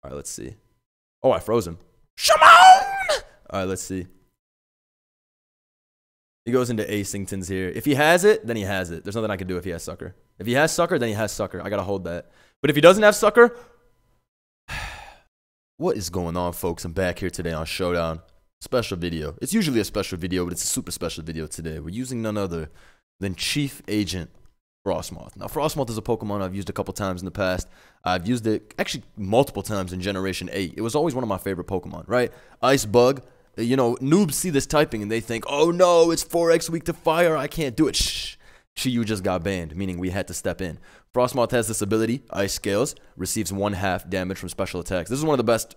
All right, let's see. Oh, I froze him. Shimon! All right, let's see. He goes into Acington's here. If he has it, then he has it. There's nothing I can do if he has Sucker. If he has Sucker, then he has Sucker. I got to hold that. But if he doesn't have Sucker, what is going on, folks? I'm back here today on Showdown. Special video. It's usually a special video, but it's a super special video today. We're using none other than Chief Agent Frostmoth. Now, Frostmoth is a Pokemon I've used a couple times in the past. I've used it actually multiple times in Generation 8. It was always one of my favorite Pokemon, right? Ice Bug. You know, noobs see this typing and they think, oh no, it's 4x weak to fire. I can't do it. Shh. Shiyu just got banned, meaning we had to step in. Frostmoth has this ability, Ice Scales, receives 1/2 damage from special attacks. This is one of the best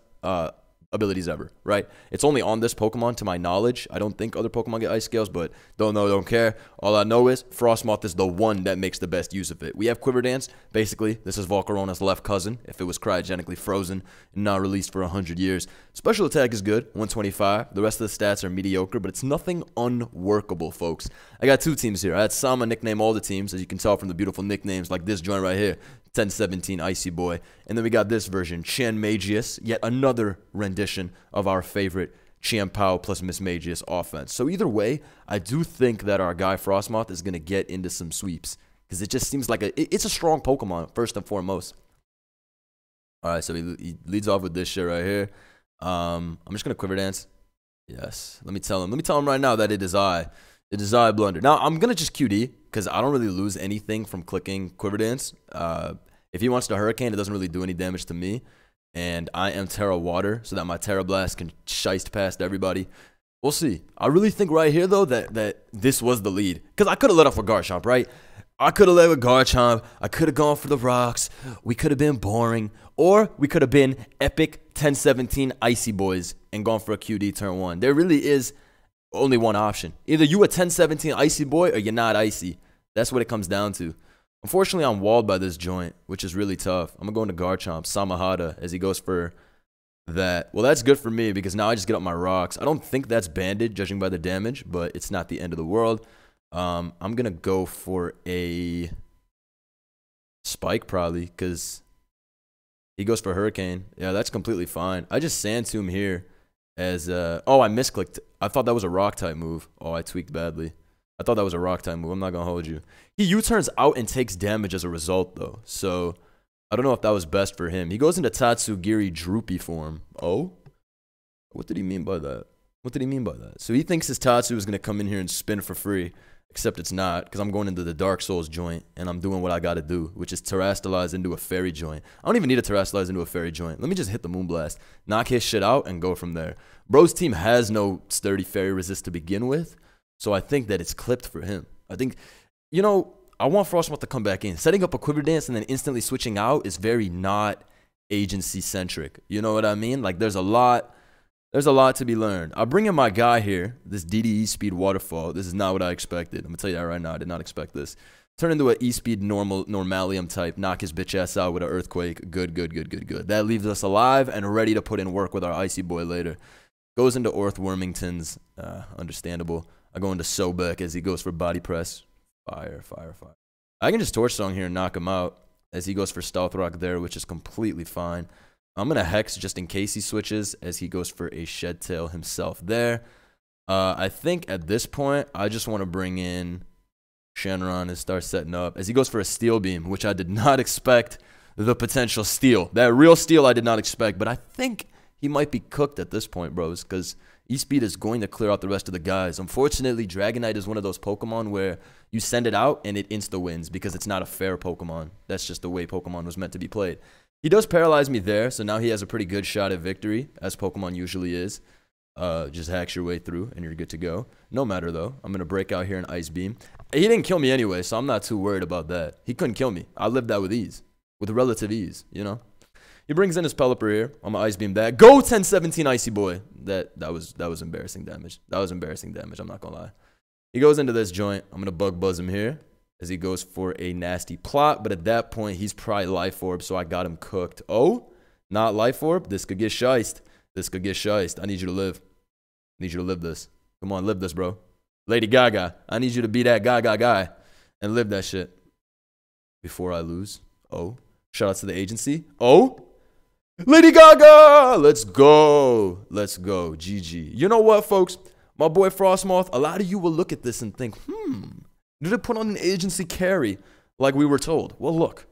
abilities ever, right? It's only on this Pokemon to my knowledge. I don't think other Pokemon get Ice Scales, but don't know, don't care. All I know is Frostmoth is the one that makes the best use of it. We have Quiver Dance. Basically, this is Volcarona's left cousin if it was cryogenically frozen and not released for 100 years. Special attack is good, 125. The rest of the stats are mediocre, but it's nothing unworkable, folks. I got two teams here. I had Sama nickname all the teams, as you can tell from the beautiful nicknames like this joint right here. 1017 Icy Boy. And then we got this version, Chanmagius, yet another rendition of our favorite Chiampao plus Mismagius offense. So either way, I do think that our guy Frostmoth is going to get into some sweeps. Because it just seems like it's a strong Pokemon, first and foremost. Alright, so he leads off with this shit right here. I'm just going to Quiver Dance. Yes. Let me tell him right now that it is I. It is I, Blunder. Now, I'm going to just QD, because I don't really lose anything from clicking Quiver Dance. If he wants to Hurricane, it doesn't really do any damage to me. And I am Terra Water, so that my Terra Blast can shiest past everybody. We'll see. I really think right here, though, that this was the lead. Because I could have let off with Garchomp, right? I could have led with Garchomp. I could have gone for the rocks. We could have been boring. Or we could have been epic 1017 Icy Boys and gone for a QD turn 1. There really is only one option. Either you a 1017 Icy Boy or you're not Icy. That's what it comes down to. Unfortunately, I'm walled by this joint, which is really tough. I'm going to go into Garchomp, Samahada, as he goes for that. Well, that's good for me because now I just get up my rocks. I don't think that's banded, judging by the damage, but it's not the end of the world. I'm going to go for a Spike, probably, because he goes for Hurricane. Yeah, that's completely fine. I just Sand Tomb here as... oh, I misclicked. I thought that was a Rock-type move. Oh, I tweaked badly. I thought that was a Rock-type move. I'm not going to hold you. He U-turns out and takes damage as a result, though. So, I don't know if that was best for him. He goes into Tatsugiri Droopy form. Oh? What did he mean by that? What did he mean by that? So, he thinks his Tatsu is going to come in here and spin for free. Except it's not, because I'm going into the Dark Souls joint, and I'm doing what I got to do, which is Terrastalize into a Fairy joint. I don't even need to Terrastalize into a Fairy joint. Let me just hit the Moonblast, knock his shit out, and go from there. Bro's team has no sturdy Fairy resist to begin with. So I think that it's clipped for him. I think, you know, I want Frostmoth to come back in. Setting up a Quiver Dance and then instantly switching out is very not agency-centric. You know what I mean? Like, there's a lot to be learned. I'll bring in my guy here, this DDE Speed Waterfall. This is not what I expected. I'm going to tell you that right now. I did not expect this. Turn into an E-Speed Normalium type. Knock his bitch ass out with an Earthquake. Good, good, good, good, good. That leaves us alive and ready to put in work with our Icy Boy later. Goes into Orthwormington's. Understandable. I go into Sobek as he goes for Body Press. Fire, fire, fire. I can just Torch Song here and knock him out as he goes for Stealth Rock there, which is completely fine. I'm going to Hex just in case he switches as he goes for a Shed Tail himself there. I think at this point, I just want to bring in Shenron and start setting up as he goes for a Steel Beam, which I did not expect the potential steal. That real steal I did not expect, but I think he might be cooked at this point, bros, because E-Speed is going to clear out the rest of the guys. Unfortunately, Dragonite is one of those Pokemon where you send it out and it insta-wins because it's not a fair Pokemon. That's just the way Pokemon was meant to be played. He does paralyze me there, so now he has a pretty good shot at victory, as Pokemon usually is. Just hacks your way through, and you're good to go. No matter, though. I'm going to break out here in Ice Beam. He didn't kill me anyway, so I'm not too worried about that. He couldn't kill me. I lived that with ease. With relative ease, you know? He brings in his Pelipper here. I'm going to Ice Beam that. Go 1017 Icy Boy. That was embarrassing damage. That was embarrassing damage, I'm not going to lie. He goes into this joint. I'm going to Bug Buzz him here as he goes for a nasty plot. But at that point, he's probably Life Orb, so I got him cooked. Oh, not Life Orb? This could get shiced. This could get shiced. I need you to live. I need you to live this. Come on, live this, bro. Lady Gaga, I need you to be that Gaga guy and live that shit before I lose. Oh, shout out to the agency. Oh, Lady Gaga! Let's go. Let's go. GG. You know what, folks? My boy Frostmoth, a lot of you will look at this and think, did it put on an agency carry like we were told? Well, look.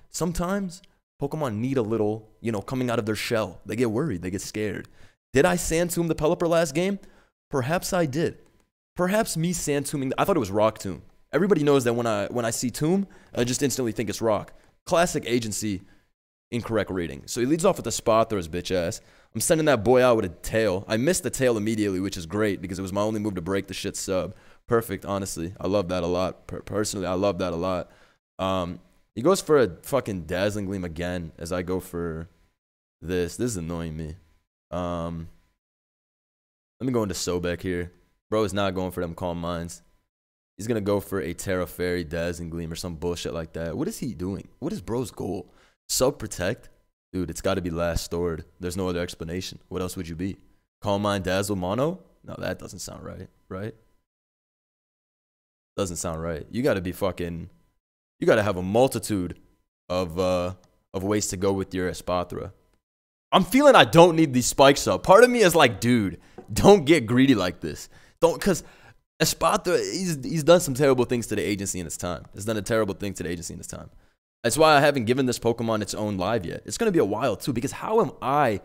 Sometimes Pokemon need a little, coming out of their shell. They get worried. They get scared. Did I Sand Tomb the Pelipper last game? Perhaps I did. Perhaps me Sand Tombing, I thought it was Rock Tomb. Everybody knows that when I see Tomb, I just instantly think it's Rock. Classic agency, incorrect rating. So he leads off with a spot throw his bitch ass. I'm sending that boy out with a tail. I missed the tail immediately, which is great because it was my only move to break the shit sub. Perfect, honestly. I love that a lot. Personally, I love that a lot. He goes for a fucking Dazzling Gleam again as I go for this. This is annoying me. Let me go into Sobek here. Bro is not going for them Calm Minds. He's going to go for a Terra Fairy, Dazzling Gleam, or some bullshit like that. What is he doing? What is bro's goal? Sub-protect? Dude, it's got to be last stored. There's no other explanation. What else would you be? Calm Mind, Dazzle, Mono? No, that doesn't sound right. Right? Doesn't sound right. You got to be fucking... You got to have a multitude of ways to go with your Espathra. I'm feeling I don't need these spikes up. Part of me is like, dude, don't get greedy like this. Don't, because Espathra, he's done some terrible things to the agency in his time. He's done a terrible thing to the agency in his time. That's why I haven't given this Pokemon its own live yet. It's going to be a while, too, because how am I,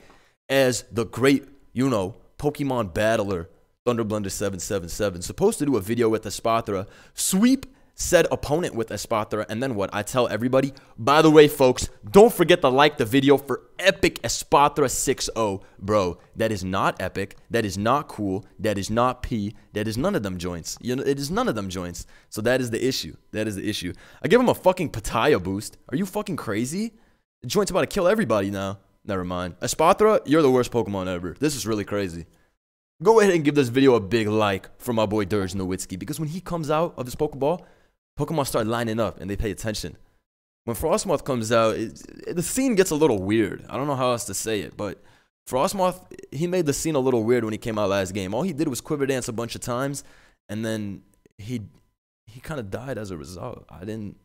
as the great, Pokemon battler, ThunderBlender777, supposed to do a video with Espathra, sweep said opponent with Espathra, and then what? I tell everybody, by the way, folks, don't forget to like the video for epic Espathra 6-0. Bro, that is not epic. That is not cool. That is not P. That is none of them joints. It is none of them joints. So that is the issue. That is the issue. I give him a fucking Pattaya boost. Are you fucking crazy? The joint's about to kill everybody now. Never mind. Espathra, you're the worst Pokemon ever. This is really crazy. Go ahead and give this video a big like for my boy Dirge Nowitzki, because when he comes out of his Pokeball, Pokemon start lining up and they pay attention. When Frostmoth comes out, the scene gets a little weird. I don't know how else to say it, but Frostmoth, he made the scene a little weird when he came out last game. All he did was Quiver Dance a bunch of times, and then he kind of died as a result. I didn't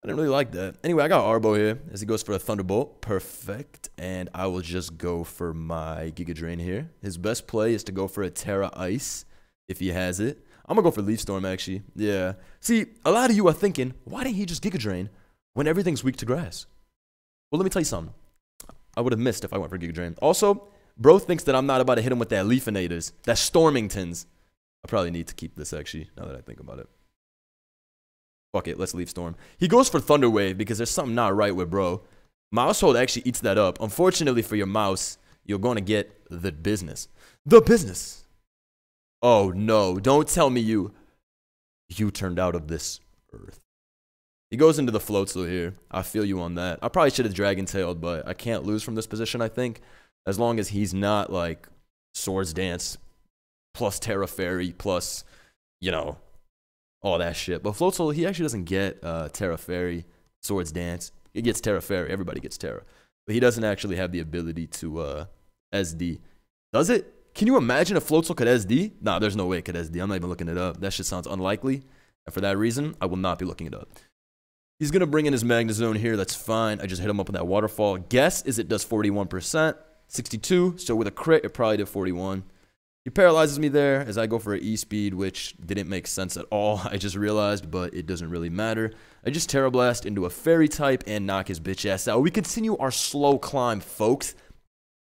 really like that. Anyway, I got Arbo here as he goes for a Thunderbolt. Perfect. And I will just go for my Giga Drain here. His best play is to go for a Terra Ice if he has it. I'm going to go for Leaf Storm, actually. Yeah. See, a lot of you are thinking, why didn't he just Giga Drain when everything's weak to grass? Well, let me tell you something. I would have missed if I went for Giga Drain. Also, bro thinks that I'm not about to hit him with that Leafinators, that Stormingtons. I probably need to keep this, actually, now that I think about it. Fuck it, let's Leaf Storm. He goes for Thunder Wave because there's something not right with bro. Mousehold actually eats that up. Unfortunately for your mouse, you're going to get the business. The business. Oh, no. Don't tell me you turned out of this earth. He goes into the Floatzel here. I feel you on that. I probably should have Dragon-tailed, but I can't lose from this position, I think. As long as he's not, like, Swords Dance plus Terra Fairy plus, all that shit. But Floatzel, he actually doesn't get Terra Fairy, Swords Dance. He gets Terra Fairy. Everybody gets Terra. But he doesn't actually have the ability to SD. Does it? Can you imagine if Floatzel could SD? Nah, there's no way it could SD. I'm not even looking it up. That shit sounds unlikely. And for that reason, I will not be looking it up. He's going to bring in his Magnezone here. That's fine. I just hit him up with that Waterfall. Guess is it does 41%. 62. So with a crit, it probably did 41. He paralyzes me there as I go for an E-Speed, which didn't make sense at all. I just realized, but it doesn't really matter. I just Terra Blast into a Fairy type and knock his bitch ass out. We continue our slow climb, folks.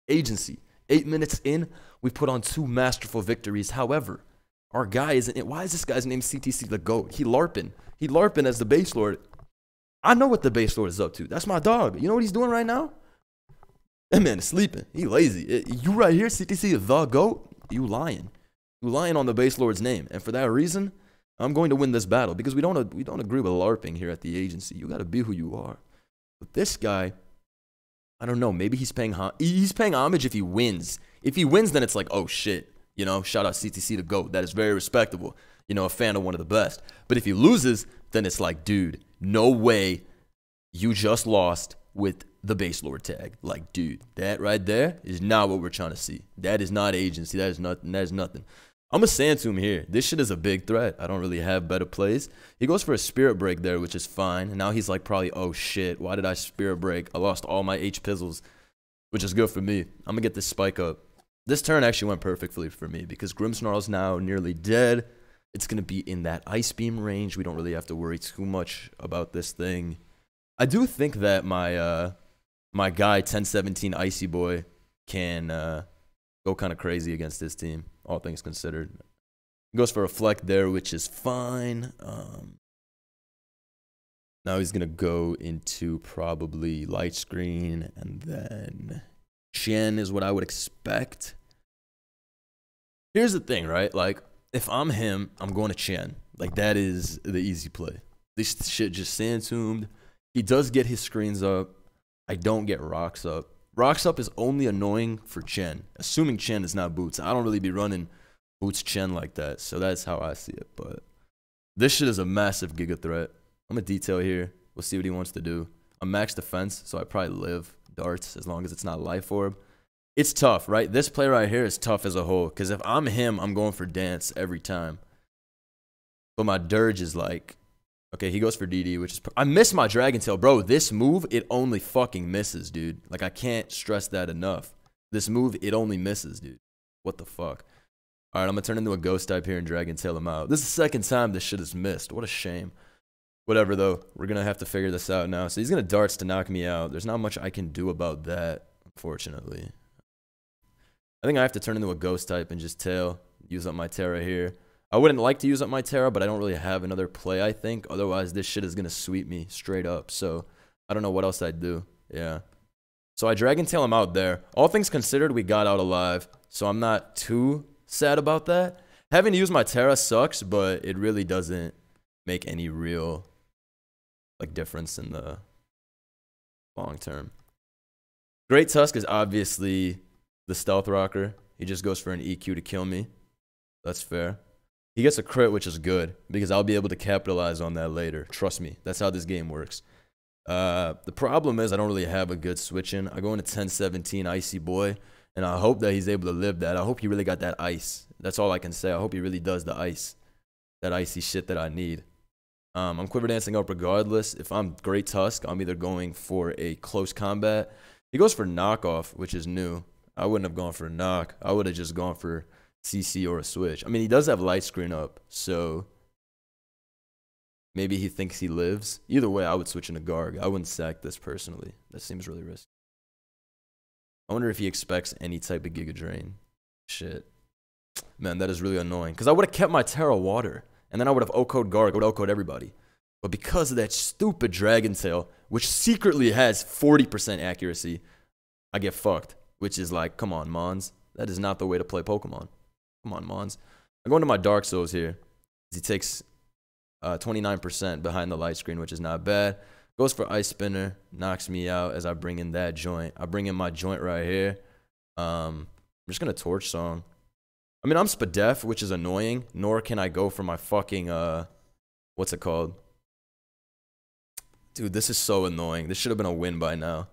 Agency. 8 minutes in. We put on 2 masterful victories. However, our guy isn't it. Why is this guy's name CTC the GOAT? He LARPing. He LARPing as the base lord. I know what the base lord is up to. That's my dog. You know what he's doing right now? That man is sleeping. He lazy. You right here, CTC the GOAT? You lying. You lying on the base lord's name. And for that reason, I'm going to win this battle because we don't agree with LARPing here at the agency. You got to be who you are. But this guy, I don't know. Maybe he's paying homage if he wins. If he wins, then it's like, oh shit, shout out CTC the GOAT. That is very respectable. A fan of one of the best. But if he loses, then it's like, dude, no way you just lost with the base lord tag. Like, dude, that right there is not what we're trying to see. That is not agency. That is nothing. I'm a Sandstorm here. This shit is a big threat. I don't really have better plays. He goes for a Spirit Break there, which is fine. And now he's like probably, oh shit, why did I Spirit Break? I lost all my H Pizzles, which is good for me. I'm going to get this spike up. This turn actually went perfectly for me because Grimmsnarl's now nearly dead. It's going to be in that Ice Beam range. We don't really have to worry too much about this thing. I do think that my my guy, 1017 Icy Boy, can go kind of crazy against this team, all things considered. He goes for a Reflect there, which is fine. Now he's going to go into probably Light Screen, and then Chen is what I would expect. Here's the thing, right? Like, if I'm him, I'm going to Chen. Like, that is the easy play. This shit just Sand-Tombed. He does get his screens up. I don't get rocks up. Rocks up is only annoying for Chen, assuming Chen is not Boots. I don't really be running Boots Chen like that, so that's how I see it. But this shit is a massive Giga threat. I'm a detail here. We'll see what he wants to do. I'm max defense, so I probably live darts as long as it's not Life Orb. It's tough, right? This play right here is tough as a whole, because if I'm him, I'm going for dance every time. But my Dirge is like, okay, he goes for DD, which is... I miss my Dragon Tail. Bro, this move, it only fucking misses, dude. Like, I can't stress that enough. This move, it only misses, dude. What the fuck? All right, I'm going to turn into a Ghost type here and Dragon Tail him out. This is the second time this shit is missed. What a shame. Whatever, though. We're going to have to figure this out now. So he's going to darts to knock me out. There's not much I can do about that, unfortunately. I think I have to turn into a Ghost type and just tail. Use up my Terra here. I wouldn't like to use up my Terra, but I don't really have another play, I think. Otherwise, this shit is going to sweep me straight up. So, I don't know what else I'd do. Yeah. So, I Dragon Tail him out there. All things considered, we got out alive. So, I'm not too sad about that. Having to use my Terra sucks, but it really doesn't make any real like difference in the long term. Great Tusk is obviously the Stealth Rocker. He just goes for an EQ to kill me. That's fair. He gets a crit, which is good, because I'll be able to capitalize on that later. Trust me, that's how this game works. The problem is I don't really have a good switch in. I go into 1017 Icy Boy, and I hope that he's able to live that. I hope he really got that ice. That's all I can say. I hope he really does the ice. That icy shit that I need. I'm Quiver Dancing up regardless. If I'm Great Tusk, I'm either going for a close combat. He goes for knockoff, which is new. I wouldn't have gone for a knock. I would have just gone for CC or a switch. I mean, he does have light screen up, so maybe he thinks he lives. Either way, I would switch into Garg. I wouldn't sack this personally. That seems really risky. I wonder if he expects any type of Giga Drain. Shit. Man, that is really annoying. Because I would have kept my Terra Water. And then I would have O-code Garg. I would O-code everybody. But because of that stupid Dragon Tail, which secretly has 40% accuracy, I get fucked. Which is like, come on, Mons. That is not the way to play Pokemon. Come on, Mons. I'm going to my Dark Souls here. He takes 29% behind the light screen, which is not bad. Goes for Ice Spinner. Knocks me out as I bring in that joint. I bring in my joint right here. I'm just going to Torch Song. I mean, I'm Spadef, which is annoying. Nor can I go for my fucking, what's it called? Dude, this is so annoying. This should have been a win by now.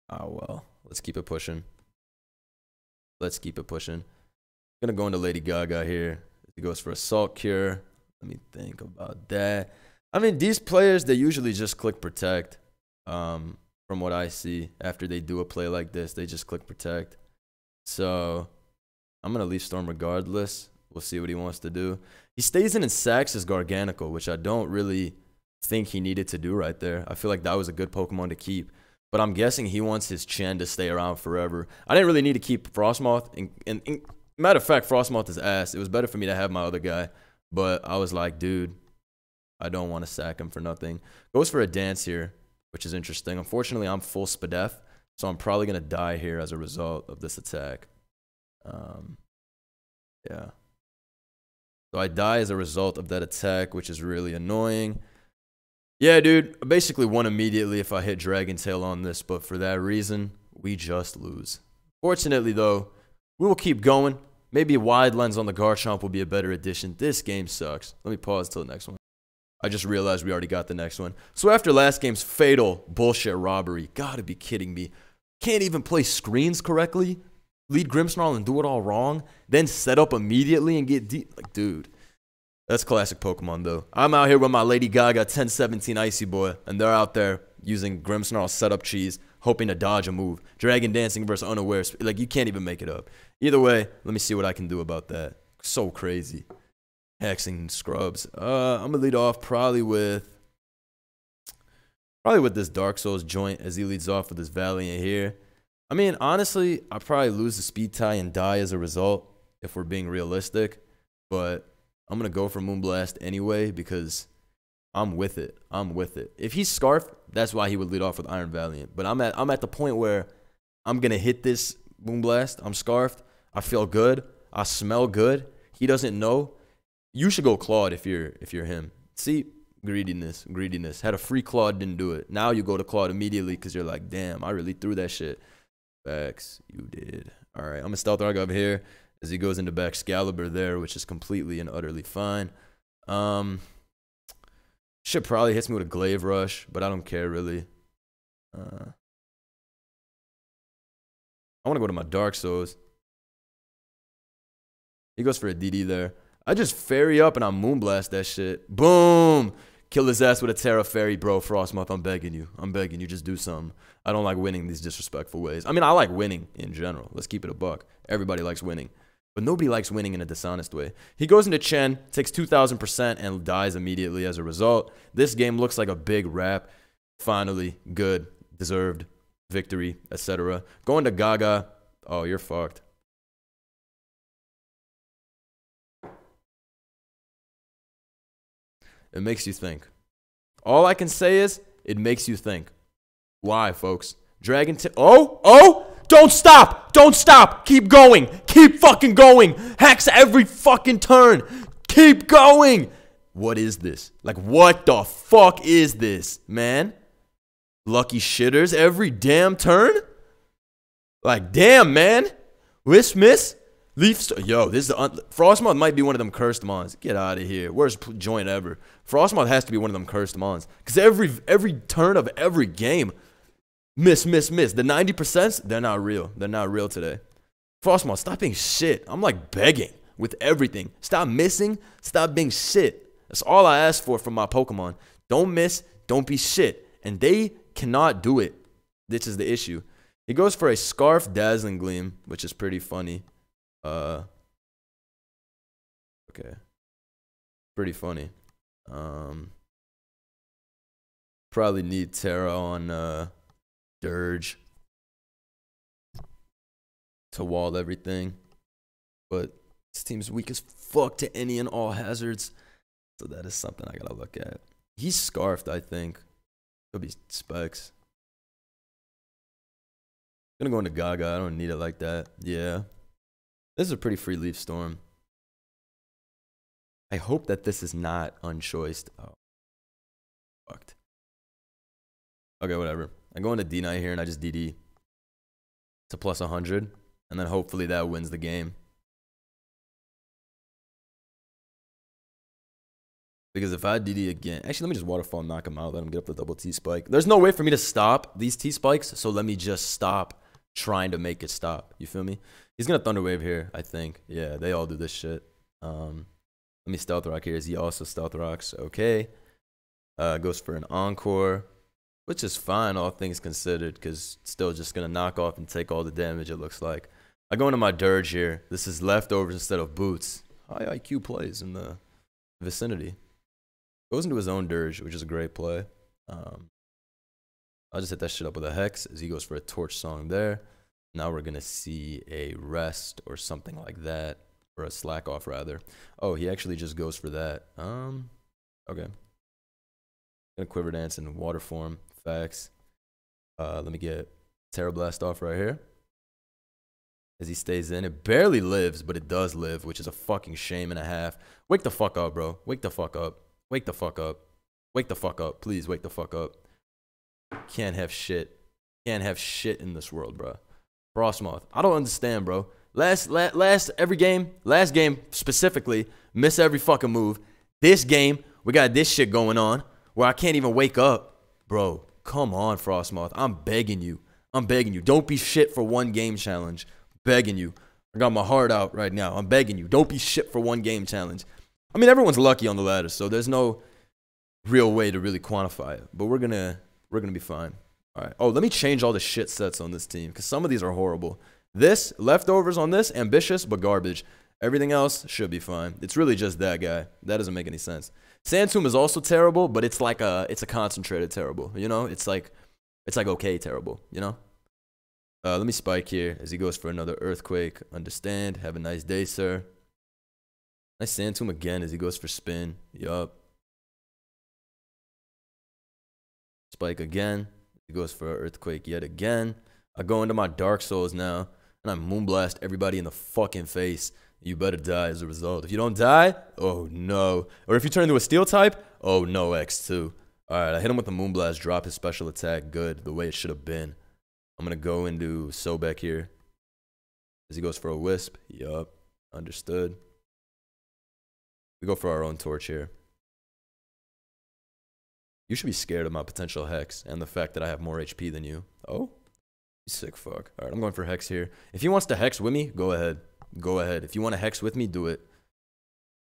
Oh, well. Let's keep it pushing. Let's keep it pushing. I'm going to go into Lady Gaga here. He goes for Assault Cure. Let me think about that. I mean, these players, they usually just click Protect. From what I see, after they do a play like this, they just click Protect. So I'm going to leave Storm regardless. We'll see what he wants to do. He stays in and sacks his Garganical, which I don't really think he needed to do right there. I feel like that was a good Pokemon to keep. But I'm guessing he wants his Chen to stay around forever. I didn't really need to keep Frostmoth. Matter of fact, Frostmoth is ass. It was better for me to have my other guy. But I was like, dude, I don't want to sack him for nothing. Goes for a dance here, which is interesting. Unfortunately, I'm full Spadef. So I'm probably going to die here as a result of this attack. Yeah. So I die as a result of that attack, which is really annoying. Yeah, dude, I basically won immediately if I hit Dragon Tail on this, but for that reason, we just lose. Fortunately, though, we will keep going. Maybe a wide lens on the Garchomp will be a better addition. This game sucks. Let me pause till the next one. I just realized we already got the next one. So after last game's fatal bullshit robbery, gotta be kidding me. Can't even play screens correctly? lead Grimmsnarl and do it all wrong, then set up immediately and get deep. Like, dude, that's classic Pokemon, though. I'm out here with my Lady Gaga 1017 Icy Boy, and they're out there using Grimmsnarl setup cheese, hoping to dodge a move. Dragon Dancing versus Unaware. Like, you can't even make it up. Either way, let me see what I can do about that. So crazy. Hexing Scrubs. I'm going to lead off probably with this Dark Souls joint as he leads off with this Valiant here. I mean, honestly, I'll probably lose the speed tie and die as a result if we're being realistic. But I'm going to go for Moonblast anyway because I'm with it. I'm with it. If he's Scarfed, that's why he would lead off with Iron Valiant. But I'm at the point where I'm going to hit this Moonblast. I'm Scarfed. I feel good. I smell good. He doesn't know. You should go Claude if you're him. See? Greediness. Had a free Claude, didn't do it. Now you go to Claude immediately because you're like, damn, I really threw that shit. Facts, you did. All right, I'm going to Stealth Rock up here as he goes into back Excalibur there, which is completely and utterly fine. Shit probably hits me with a Glaive Rush, but I don't care really. I want to go to my Dark Souls. He goes for a DD there. I just Fairy up and I Moonblast that shit. Boom! Kill his ass with a Terra Fairy, bro. Frostmoth, I'm begging you. Just do something. I don't like winning these disrespectful ways. I mean, I like winning in general. Let's keep it a buck. Everybody likes winning. But nobody likes winning in a dishonest way. He goes into Chen, takes 2,000% and dies immediately as a result. This game looks like a big wrap. Finally, good, deserved victory, etc. Going to Gaga. Oh, you're fucked. It makes you think. All I can say is, it makes you think. Why, folks? Dragon Tip. Oh! Don't stop! Don't stop! Keep going! Keep fucking going! Hex every fucking turn! Keep going! What is this? Like, what the fuck is this, man? Lucky shitters every damn turn? Like, damn, man. Miss? Leaf Yo, this is the Frostmoth might be one of them cursed mons. Get out of here. Worst joint ever. Frostmoth has to be one of them cursed mons. Because every turn of every game, miss. The 90%, they're not real. They're not real today. Frostmoth, stop being shit. I'm like begging with everything. Stop missing. Stop being shit. That's all I ask for from my Pokemon. Don't miss. Don't be shit. And they cannot do it. This is the issue. He goes for a Scarf Dazzling Gleam, which is pretty funny. Okay. Pretty funny. Probably need Terra on Dirge to wall everything. But this team's weak as fuck to any and all hazards. So that is something I gotta look at. He's Scarfed, I think. He'll be Specs. Gonna go into Gaga. I don't need it like that. Yeah. This is a pretty free Leaf Storm. I hope that this is not unchoiced. Oh. Fucked. Okay, whatever. I go into D-Knight here and I just DD to plus 100. And then hopefully that wins the game. Because if I DD again... Actually, let me just Waterfall knock him out. Let him get up the double T-Spike. There's no way for me to stop these T-Spikes. So let me just stop trying to make it stop. You feel me? He's going to Thunder Wave here, I think. Yeah, they all do this shit. Let me Stealth Rock here. Is he also Stealth Rocks? Okay. Goes for an Encore, which is fine, all things considered, because still just going to knock off and take all the damage, it looks like. I go into my Dirge here. This is leftovers instead of boots. High IQ plays in the vicinity. Goes into his own Dirge, which is a great play. I'll just hit that shit up with a Hex as he goes for a Torch Song there. Now we're going to see a Rest or something like that. Or a Slack Off, rather. Oh, he actually just goes for that. Okay. Gonna Quiver Dance in Water form. Facts. Let me get Terra Blast off right here. As he stays in. It barely lives, but it does live, which is a fucking shame and a half. Wake the fuck up, bro. Wake the fuck up. Wake the fuck up. Wake the fuck up. Please wake the fuck up. Can't have shit. Can't have shit in this world, bro. Frostmoth. I don't understand, bro. Last game specifically, miss every fucking move. This game, we got this shit going on where I can't even wake up. Bro, come on, Frostmoth. I'm begging you. Don't be shit for one game challenge. Begging you. I got my heart out right now. I'm begging you. Don't be shit for one game challenge. I mean, everyone's lucky on the ladder, so there's no real way to really quantify it. But we're gonna be fine. All right. Oh, let me change all the shit sets on this team because some of these are horrible. This, leftovers on this, ambitious but garbage. Everything else should be fine. It's really just that guy. That doesn't make any sense. Sand Tomb is also terrible, but it's like it's a concentrated terrible. You know, it's like okay terrible. You know. Let me spike here as he goes for another earthquake. Understand. Have a nice day, sir. Nice Sand Tomb again as he goes for spin. Yup. Spike again. He goes for an earthquake yet again. I go into my Dark Souls now, and I Moonblast everybody in the fucking face. You better die as a result. If you don't die, oh no. Or if you turn into a steel type, oh no, X2. Alright, I hit him with the Moonblast, drop his special attack. Good, the way it should have been. I'm going to go into Sobek here. As he goes for a Wisp. Yup, understood. We go for our own Torch here. You should be scared of my potential Hex and the fact that I have more HP than you. Oh? You sick fuck. Alright, I'm going for Hex here. If he wants to Hex with me, go ahead. Go ahead. If you want to Hex with me, do it.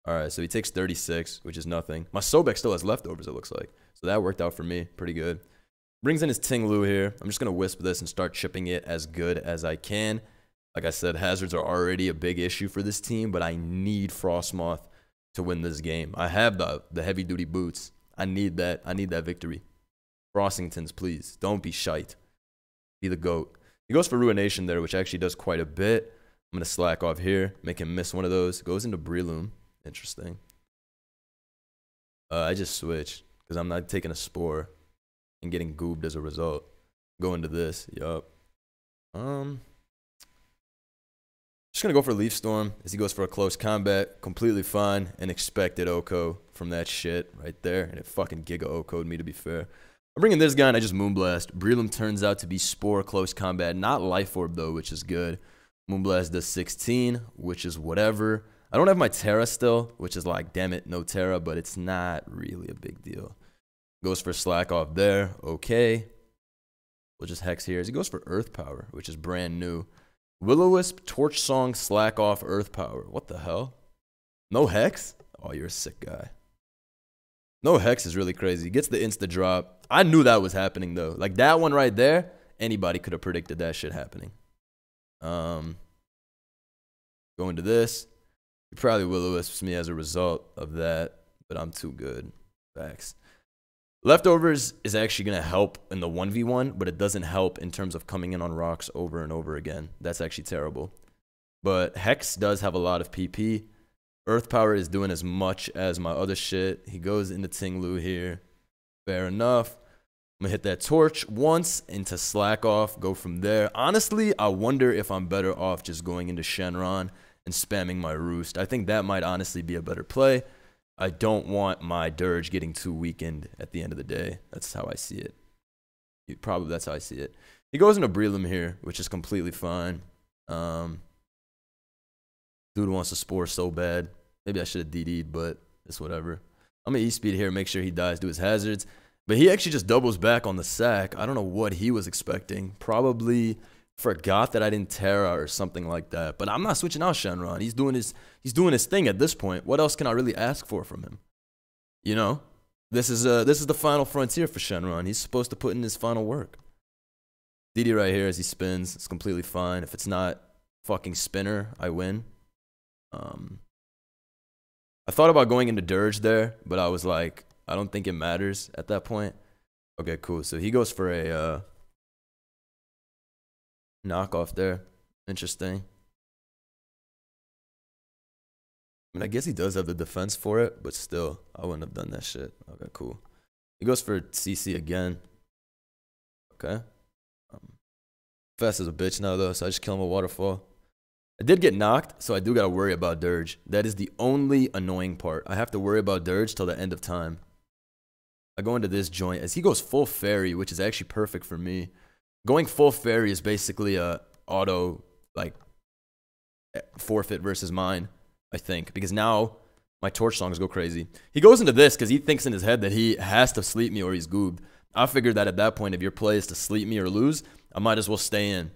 Alright, so he takes 36, which is nothing. My Sobek still has leftovers, it looks like. So that worked out for me. Pretty good. Brings in his Ting Lu here. I'm just going to Wisp this and start chipping it as good as I can. Like I said, hazards are already a big issue for this team, but I need Frostmoth to win this game. I have the heavy-duty boots. I need that. I need that victory. Frostingtons, please. Don't be shite. Be the GOAT. He goes for Ruination there, which actually does quite a bit. I'm going to slack off here. Make him miss one of those. Goes into Breloom. Interesting. I just switched because I'm not taking a Spore and getting goobed as a result. Go into this. Yup. Just going to go for Leaf Storm as he goes for a close combat. Completely fine and expected Oko from that shit right there. And it fucking Giga Oko'd me, to be fair. I'm bringing this guy and I just Moonblast. Breloom turns out to be Spore close combat. Not Life Orb though, which is good. Moonblast does 16, which is whatever. I don't have my Terra still, which is like, damn it, no Terra, but it's not really a big deal. Goes for Slack off there. Okay. We'll just Hex here as he goes for Earth Power, which is brand new. Will-O-Wisp, Torch Song, Slack off, Earth Power. What the hell? No Hex? Oh, you're a sick guy. No Hex is really crazy. He gets the insta drop. I knew that was happening though. Like that one right there, anybody could have predicted that shit happening. Go into this. He probably Will-O-Wisps me as a result of that, but I'm too good. Facts. Leftovers is actually going to help in the 1v1, but it doesn't help in terms of coming in on rocks over and over again. That's actually terrible. But Hex does have a lot of PP. Earth Power is doing as much as my other shit. He goes into Ting Lu here. Fair enough. I'm going to hit that Torch once into Slack off. Go from there. Honestly, I wonder if I'm better off just going into Shenron and spamming my Roost. I think that might honestly be a better play. I don't want my Dirge getting too weakened at the end of the day. That's how I see it. Probably that's how I see it. He goes into Breloom here, which is completely fine. Dude wants to Spore so bad. Maybe I should have DD'd, but it's whatever. I'm going to E-Speed here, make sure he dies, do his hazards. But he actually just doubles back on the sack. I don't know what he was expecting. Probably forgot that I didn't Terra or something like that. But I'm not switching out Shenron. He's doing his thing at this point. What else can I really ask for from him? You know? This is the final frontier for Shenron. He's supposed to put in his final work. DD right here as he spins. It's completely fine. If it's not fucking spinner, I win. I thought about going into Dirge there, but I was like, I don't think it matters at that point. Okay, cool. So he goes for a knockoff there. Interesting. I mean, I guess he does have the defense for it, but still, I wouldn't have done that shit. Okay, cool. He goes for CC again. Okay. Fast as a bitch now, though, so I just kill him with Waterfall. I did get knocked, so I do gotta worry about Dirge. That is the only annoying part. I have to worry about Dirge till the end of time. I go into this joint as he goes full Fairy, which is actually perfect for me. Going full Fairy is basically a auto, like, forfeit versus mine, I think. Because now, my Torch Songs go crazy. He goes into this because he thinks in his head that he has to sleep me or he's goobed. I figured that at that point, if your play is to sleep me or lose, I might as well stay in.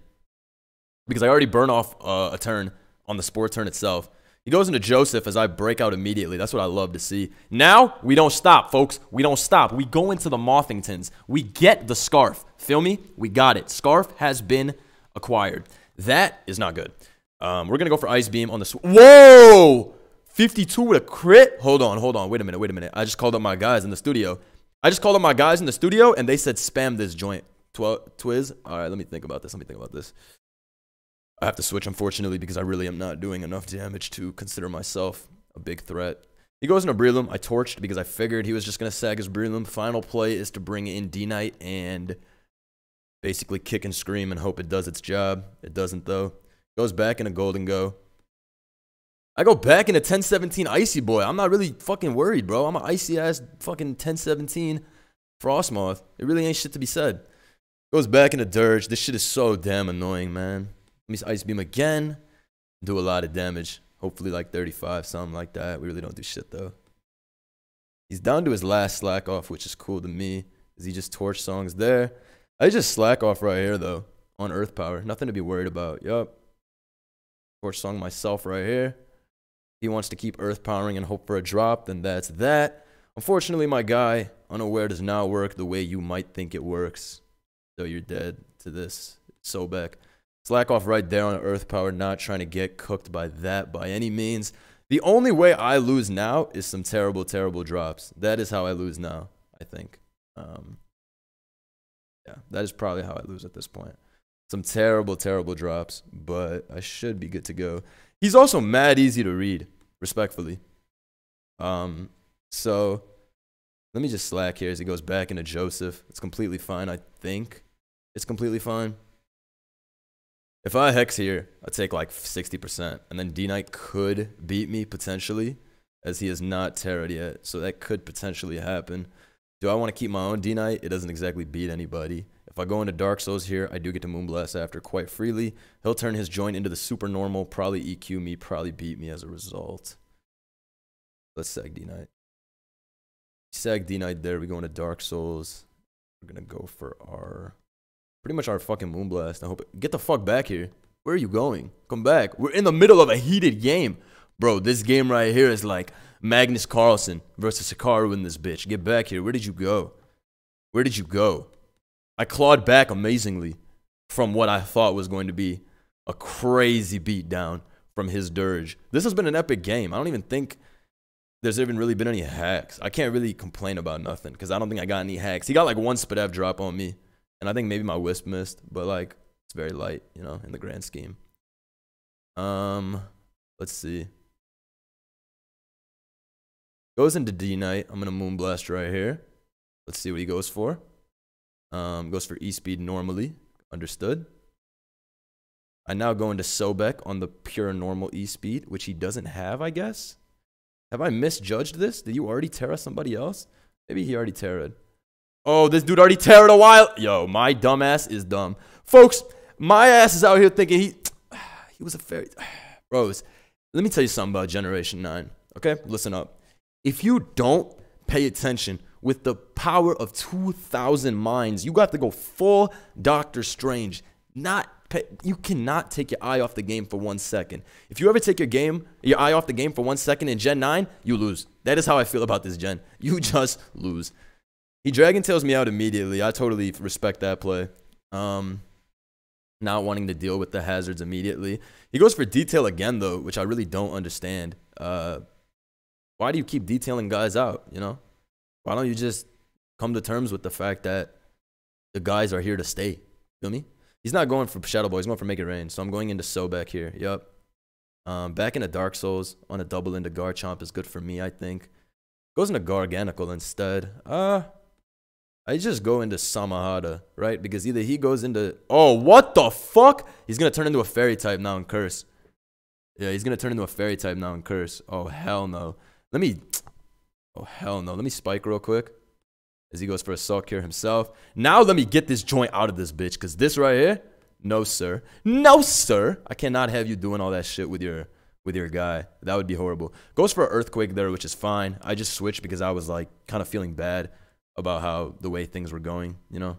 because I already burn off a turn on the sport turn itself. He goes into Joseph as I break out immediately. That's what I love to see. Now, we don't stop, folks. We don't stop. We go into the Mothingtons. We get the Scarf. Feel me? We got it. Scarf has been acquired. That is not good. We're going to go for Ice Beam on the... Whoa! 52 with a crit? Hold on. Wait a minute. I just called up my guys in the studio. And they said spam this joint. Twiz? All right, let me think about this. I have to switch, unfortunately, because I really am not doing enough damage to consider myself a big threat. He goes into Breloom. I torched because I figured he was just going to sag his Breloom. Final play is to bring in D-Knight and basically kick and scream and hope it does its job. It doesn't, though. Goes back into Golden Go. I go back into 1017 Icy Boy. I'm not really fucking worried, bro. I'm an icy-ass fucking 1017 Frostmoth. It really ain't shit to be said. Goes back into Dirge. This shit is so damn annoying, man. Let me Ice Beam again. Do a lot of damage. Hopefully like 35, something like that. We really don't do shit, though. He's down to his last slack off, which is cool to me. Is he just torch songs there? I just slack off right here, though, on Earth Power. Nothing to be worried about. Yup. Torch song myself right here. He wants to keep Earth Powering and hope for a drop, then that's that. Unfortunately, my guy, Unaware, does not work the way you might think it works. So you're dead to this. Sobek. Slack off right there on Earth Power, not trying to get cooked by that by any means. The only way I lose now is some terrible, terrible drops. That is how I lose now, I think. Yeah, that is probably how I lose at this point. Some terrible, terrible drops, but I should be good to go. He's also mad easy to read, respectfully. So let me just slack here as he goes back into Joseph. It's completely fine, I think. It's completely fine. If I Hex here, I'd take like 60%. And then D-Knight could beat me, potentially, as he is not terrored yet. So that could potentially happen. Do I want to keep my own D-Knight? It doesn't exactly beat anybody. If I go into Dark Souls here, I do get to Moonblast after quite freely. He'll turn his joint into the super normal, probably EQ me, probably beat me as a result. Let's sag D-Knight. Sag D-Knight there. We go into Dark Souls. We're going to go for our... pretty much our fucking Moonblast. I hope get the fuck back here. Where are you going? Come back. We're in the middle of a heated game. Bro, this game right here is like Magnus Carlsen versus Hikaru in this bitch. Get back here. Where did you go? Where did you go? I clawed back amazingly from what I thought was going to be a crazy beatdown from his Dirge. This has been an epic game. I don't even think there's even really been any hacks. I can't really complain about nothing because I don't think I got any hacks. He got like one Spadev drop on me. And I think maybe my Wisp missed, but like it's very light, you know, in the grand scheme. Let's see. Goes into D-Knight. I'm gonna Moonblast right here. Let's see what he goes for. Goes for E-Speed normally. Understood. I now go into Sobek on the pure normal E-Speed, which he doesn't have, I guess. Have I misjudged this? Did you already Terra somebody else? Maybe he already Terra'd. Oh, this dude already Terra'd a while. Yo, my dumb ass is dumb. Folks, my ass is out here thinking he was a fairy. Bros, let me tell you something about Generation 9. Okay? Listen up. If you don't pay attention with the power of 2,000 minds, you got to go full Doctor Strange. You cannot take your eye off the game for 1 second. If you ever take your eye off the game for 1 second in Gen 9, you lose. That is how I feel about this gen. You just lose. He Dragon Tails me out immediately. I totally respect that play. Not wanting to deal with the hazards immediately. He goes for detail again, though, which I really don't understand. Why do you keep detailing guys out, you know? Why don't you just come to terms with the fact that the guys are here to stay? Feel me? He's not going for Shadow Boy. He's going for Make It Rain. So I'm going into Sobek here. Yup. Back into Dark Souls on a double into Garchomp is good for me, I think. Goes into Garganical instead. I just go into Samahada, right? Because either he goes into... Oh, what the fuck? He's going to turn into a Fairy type now and Curse. Yeah, he's going to turn into a Fairy type now and Curse. Oh, hell no. Let me... Oh, hell no. Let me Spike real quick. As he goes for a Salt Cure himself. Now let me get this joint out of this bitch. Because this right here... No, sir. No, sir. I cannot have you doing all that shit with your guy. That would be horrible. Goes for an Earthquake there, which is fine. I just switched because I was like kind of feeling bad about how the way things were going, you know.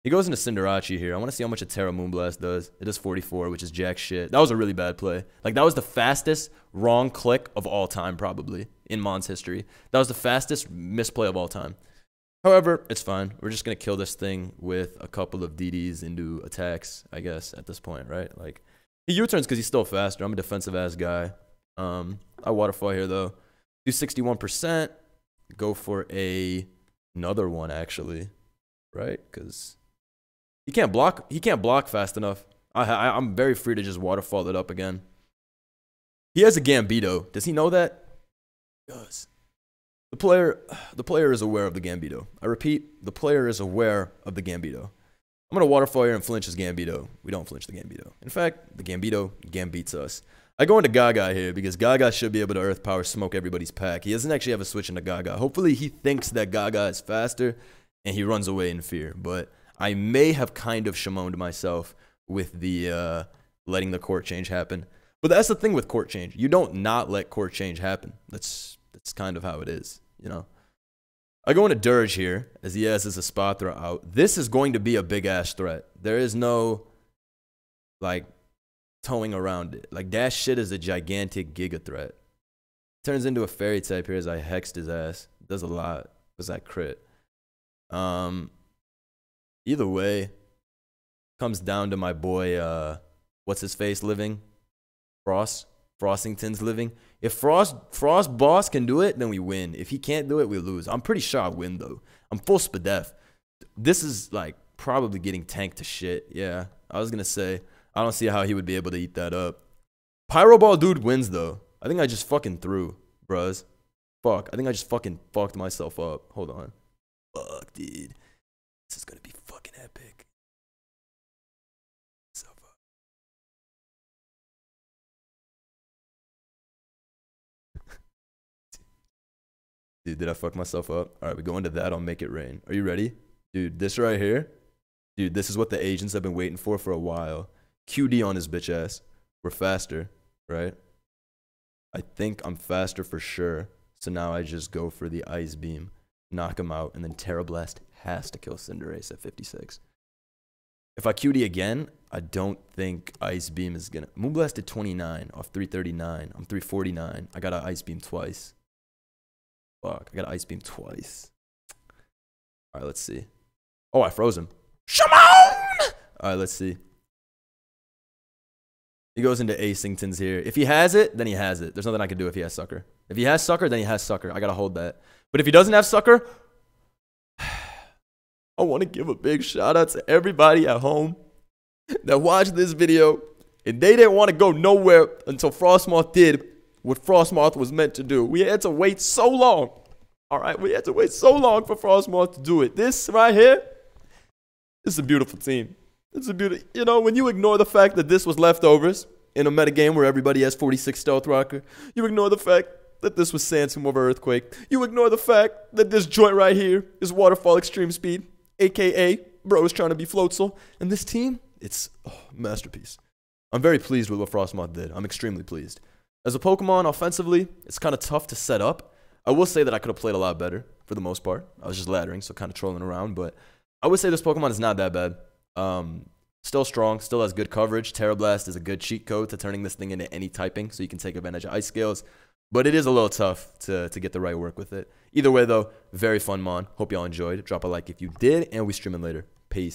He goes into Cinderace here. I want to see how much a Terra Moonblast does. It does 44, which is jack shit. That was a really bad play. Like, that was the fastest wrong click of all time, probably, in Mon's history. That was the fastest misplay of all time. However, it's fine. We're just going to kill this thing with a couple of DDs into attacks, I guess, at this point, right? Like, he U-turns because he's still faster. I'm a defensive-ass guy. I Waterfall here, though. Do 61%. Go for another one, actually, right? Because he can't block fast enough. I'm very free to just Waterfall it up again. He has a Gambito. Does he know that? He does. The player is aware of the Gambito. I repeat, the player is aware of the Gambito. I'm going to Waterfall here and flinch his Gambito. We don't flinch the Gambito. In fact, the Gambito Gambeats us. I go into Gaga here because Gaga should be able to Earth Power smoke everybody's pack. He doesn't actually have a switch into Gaga. Hopefully he thinks that Gaga is faster and he runs away in fear. But I may have kind of shamoned myself with the letting the court change happen. But that's the thing with court change. You don't not let court change happen. That's kind of how it is, you know. I go into Dirge here as he has his Espathra out. This is going to be a big-ass threat. There is no, like, towing around it. Like, that shit is a gigantic giga threat. Turns into a fairy type here as I hexed his ass. Does a lot. Does that crit? Either way, comes down to my boy, what's his face living? Frostington's living. If Frost Boss can do it, then we win. If he can't do it, we lose. I'm pretty sure I win, though. I'm full Spadef. This is, like, probably getting tanked to shit. Yeah, I was going to say, I don't see how he would be able to eat that up. Pyro Ball dude wins, though. I think I just fucking threw, bros. Fuck. I think I just fucking fucked myself up. Hold on. Fuck, dude. This is going to be fucking epic. So fuck. Dude, did I fuck myself up? All right, we go into that. I'll make it rain. Are you ready? Dude, this right here. Dude, this is what the agents have been waiting for a while. QD on his bitch ass. We're faster, right? I think I'm faster for sure. So now I just go for the Ice Beam, knock him out, and then Terra Blast has to kill Cinderace at 56. If I QD again, I don't think Ice Beam is gonna... Moonblast did 29 off 339. I'm 349. I got an Ice Beam twice. Fuck, I got an Ice Beam twice. All right, let's see. Oh, I froze him. Shimon! All right, let's see. He goes into Acington's here. If he has it, then he has it. There's nothing I can do if he has Sucker. If he has Sucker, then he has Sucker. I got to hold that. But if he doesn't have Sucker, I want to give a big shout out to everybody at home that watched this video. And they didn't want to go nowhere until Frosmoth did what Frosmoth was meant to do. We had to wait so long. All right, we had to wait so long for Frosmoth to do it. This right here, this is a beautiful team. It's a beautiful, you know, when you ignore the fact that this was leftovers in a metagame where everybody has 46 Stealth Rocker, you ignore the fact that this was Sandstorm over Earthquake, you ignore the fact that this joint right here is Waterfall Extreme Speed, aka bro is trying to be Floatzel, and this team, it's masterpiece. I'm very pleased with what Frosmoth did. I'm extremely pleased. As a Pokemon, offensively, it's kind of tough to set up. I will say that I could have played a lot better for the most part. I was just laddering, so kind of trolling around, but I would say this Pokemon is not that bad. Still strong, still has good coverage. Terra Blast is a good cheat code to turning this thing into any typing, so you can take advantage of Ice Scales. But it is a little tough to get the right work with it. Either way, though, very fun Mon. Hope y'all enjoyed. Drop a like if you did, and we streaming later. Peace.